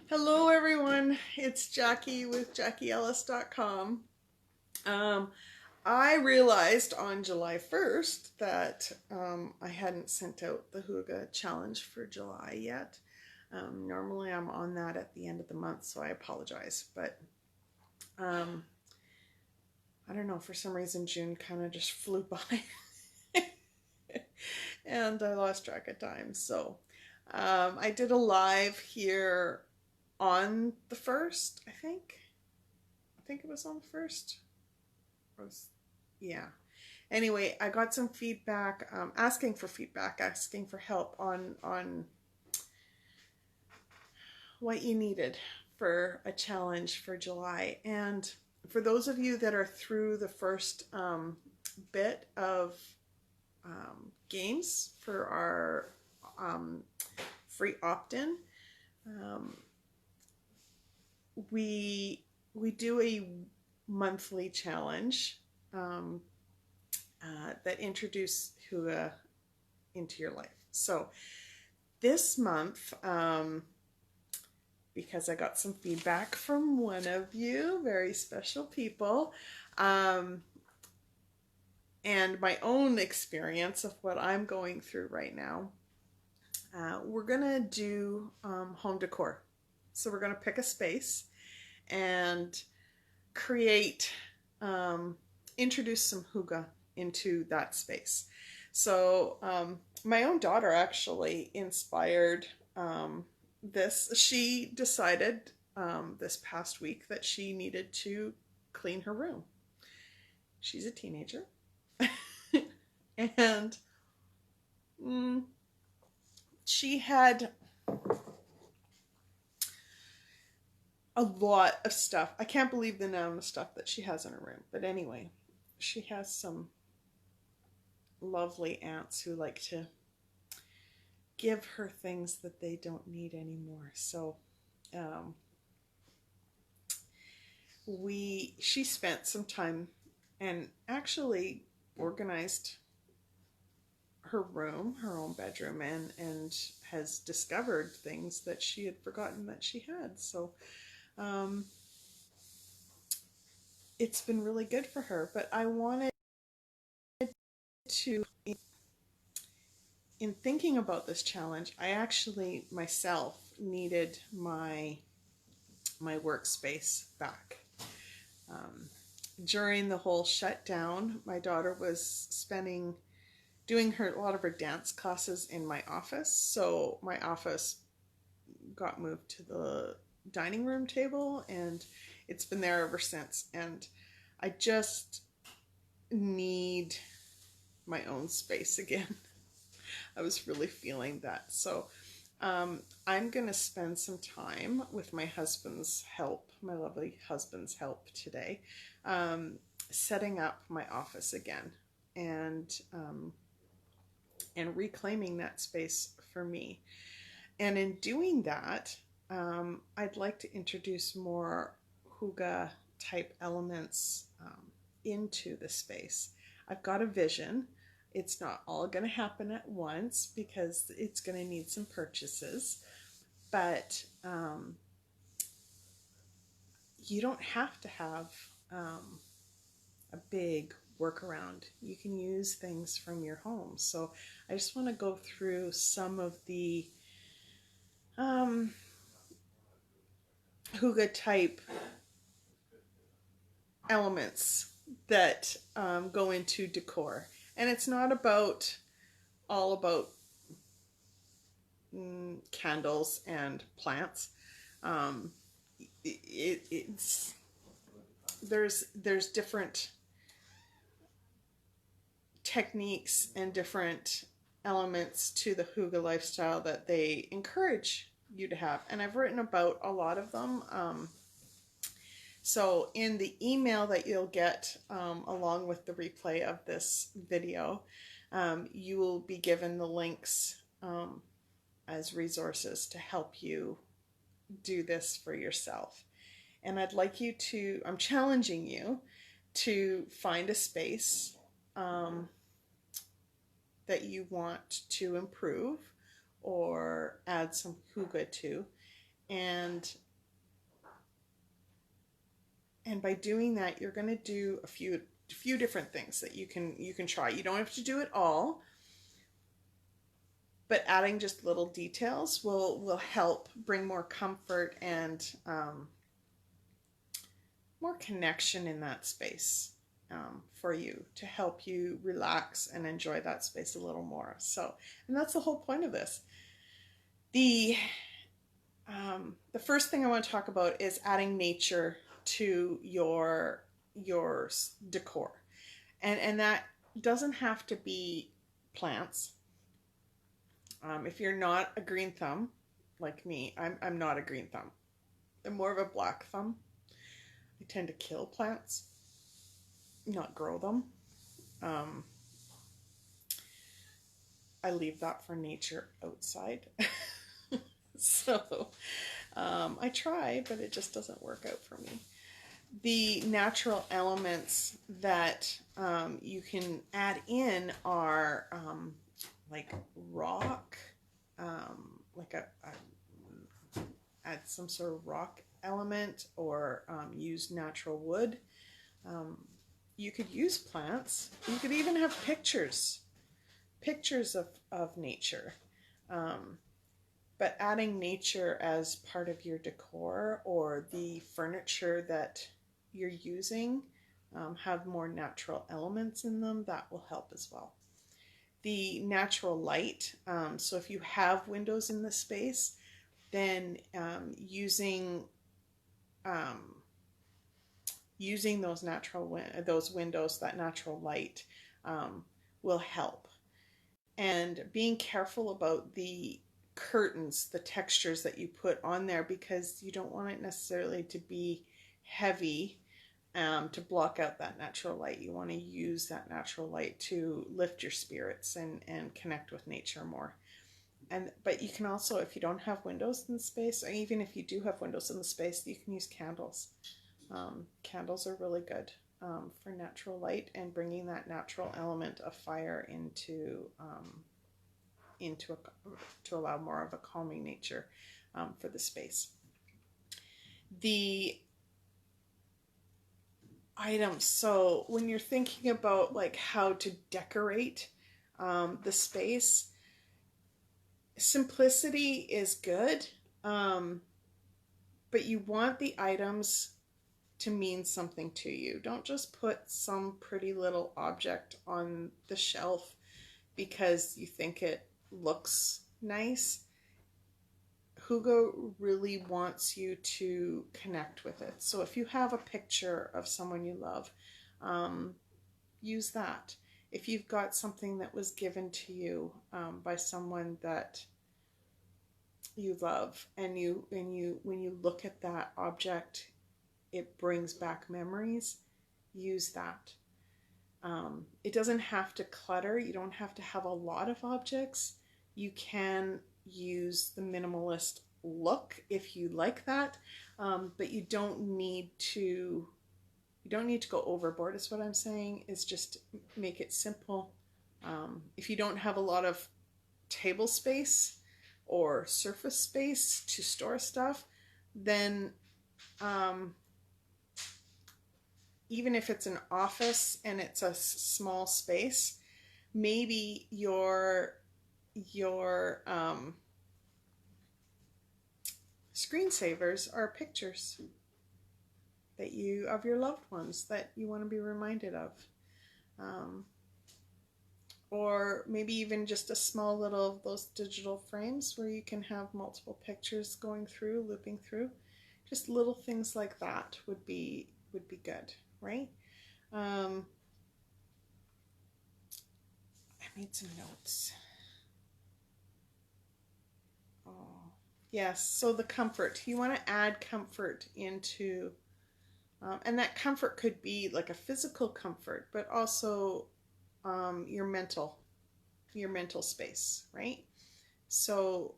Hello everyone, it's Jackie with JackieEllis.com. I realized on July 1st that I hadn't sent out the Hygge challenge for July yet. Normally I'm on that at the end of the month, so I apologize, but I don't know, for some reason June kind of just flew by and I lost track of time. So I did a live here on the 1st, I think it was on the 1st. Yeah. Anyway, I got some feedback, asking for feedback, asking for help on what you needed for a challenge for July. And for those of you that are through the first bit of games for our free opt-in, we do a monthly challenge that introduce Hygge into your life. So this month, because I got some feedback from one of you, very special people, and my own experience of what I'm going through right now, we're gonna do home decor. So we're gonna pick a space and create, introduce some Hygge into that space. So my own daughter actually inspired this. She decided this past week that she needed to clean her room. She's a teenager. And she had a lot of stuff. I can't believe the amount of stuff that she has in her room. But anyway, she has some lovely aunts who like to give her things that they don't need anymore. So she spent some time and actually organized her room, her own bedroom, and has discovered things that she had forgotten that she had. So it's been really good for her. But I wanted to, in thinking about this challenge, I actually myself needed my workspace back. During the whole shutdown, my daughter was doing a lot of her dance classes in my office. So my office got moved to the dining room table, and it's been there ever since. And I just need my own space again. I was really feeling that. So I'm going to spend some time with my husband's help, my lovely husband's help today, setting up my office again and reclaiming that space for me. And in doing that, I'd like to introduce more Hygge type elements into the space. I've got a vision. It's not all going to happen at once because it's going to need some purchases, but you don't have to have a big workaround. You can use things from your home. So I just want to go through some of the Hygge type elements that go into decor. And it's not all about candles and plants. There's different techniques and different elements to the Hygge lifestyle that they encourage you to have. And I've written about a lot of them. So in the email that you'll get along with the replay of this video, you will be given the links as resources to help you do this for yourself. And I'm challenging you to find a space that you want to improve or add some Hygge to, And by doing that, you're going to do a few different things that you can try. You don't have to do it all, but adding just little details will help bring more comfort and more connection in that space for you, to help you relax and enjoy that space a little more. So, and that's the whole point of this. The first thing I want to talk about is adding nature to your decor, and that doesn't have to be plants. If you're not a green thumb like me, I'm not a green thumb. I'm more of a black thumb. I tend to kill plants, not grow them. I leave that for nature outside. So I try, but it just doesn't work out for me. The natural elements that you can add in are like rock, add some sort of rock element, or use natural wood. You could use plants. You could even have pictures of nature. But adding nature as part of your decor, or the furniture that you're using have more natural elements in them, that will help as well. The natural light, so if you have windows in the space, then using those windows, that natural light will help. And being careful about the curtains, the textures that you put on there, because you don't want it necessarily to be heavy to block out that natural light. You want to use that natural light to lift your spirits and connect with nature more. But you can also, if you don't have windows in the space, or even if you do have windows in the space, you can use candles. Candles are really good for natural light and bringing that natural element of fire into to allow more of a calming nature for the space. The items, so when you're thinking about like how to decorate the space, simplicity is good, but you want the items to mean something to you. Don't just put some pretty little object on the shelf because you think it looks nice. Hygge really wants you to connect with it. So if you have a picture of someone you love, use that. If you've got something that was given to you by someone that you love, and when you look at that object, it brings back memories, use that. It doesn't have to clutter. You don't have to have a lot of objects. You can use the minimalist look if you like that, but you don't need to go overboard, is what I'm saying. Is just make it simple. If you don't have a lot of table space or surface space to store stuff, then even if it's an office and it's a small space, maybe your screensavers are pictures that of your loved ones that you want to be reminded of. Or maybe even just a small little, those digital frames where you can have multiple pictures going through, looping through. Just little things like that would be good, right? I made some notes. Oh, yes. So the comfort, you want to add comfort into, and that comfort could be like a physical comfort, but also your mental space, right? So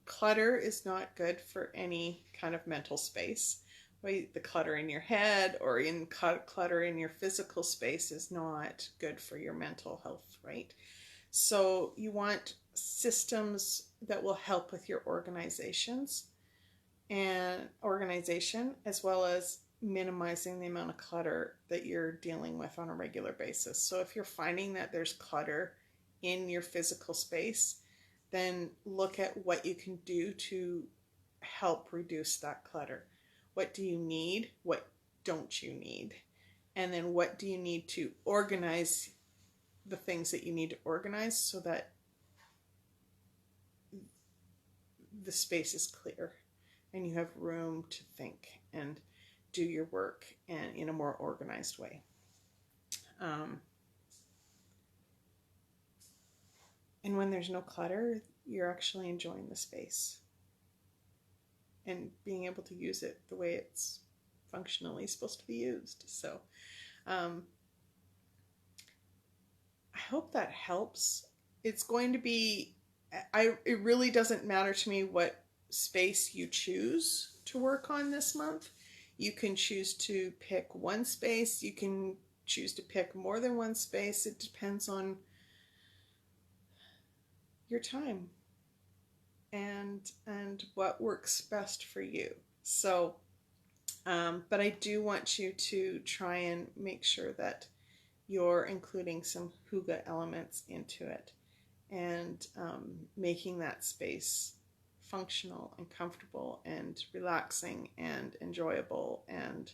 clutter is not good for any kind of mental space. The clutter in your head or clutter in your physical space is not good for your mental health, right? So you want systems that will help with your organizations and organization, as well as minimizing the amount of clutter that you're dealing with on a regular basis. So if you're finding that there's clutter in your physical space, then look at what you can do to help reduce that clutter. What do you need? What don't you need? And then what do you need to organize the things that you need to organize so that the space is clear and you have room to think and do your work and in a more organized way. And when there's no clutter, you're actually enjoying the space and being able to use it the way it's functionally supposed to be used. So I hope that helps. It's going to be, it really doesn't matter to me what space you choose to work on this month. You can choose to pick one space. You can choose to pick more than one space. It depends on your time and what works best for you. So, but I do want you to try and make sure that you're including some Hygge elements into it and making that space functional and comfortable and relaxing and enjoyable and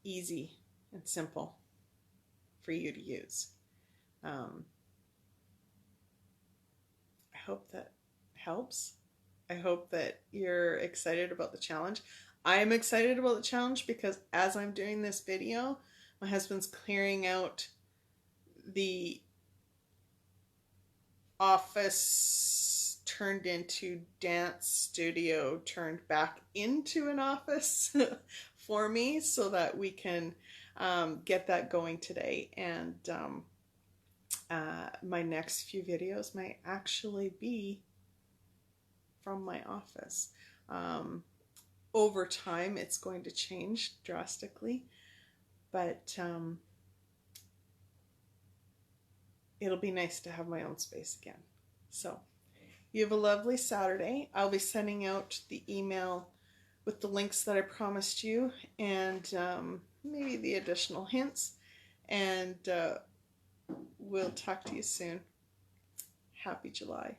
easy and simple for you to use. I hope that helps. I hope that you're excited about the challenge. I'm excited about the challenge because as I'm doing this video, my husband's clearing out the office turned into dance studio, turned back into an office for me so that we can get that going today. And my next few videos might actually be from my office. Over time, it's going to change drastically, but it'll be nice to have my own space again. So you have a lovely Saturday. I'll be sending out the email with the links that I promised you and maybe the additional hints. And we'll talk to you soon. Happy July.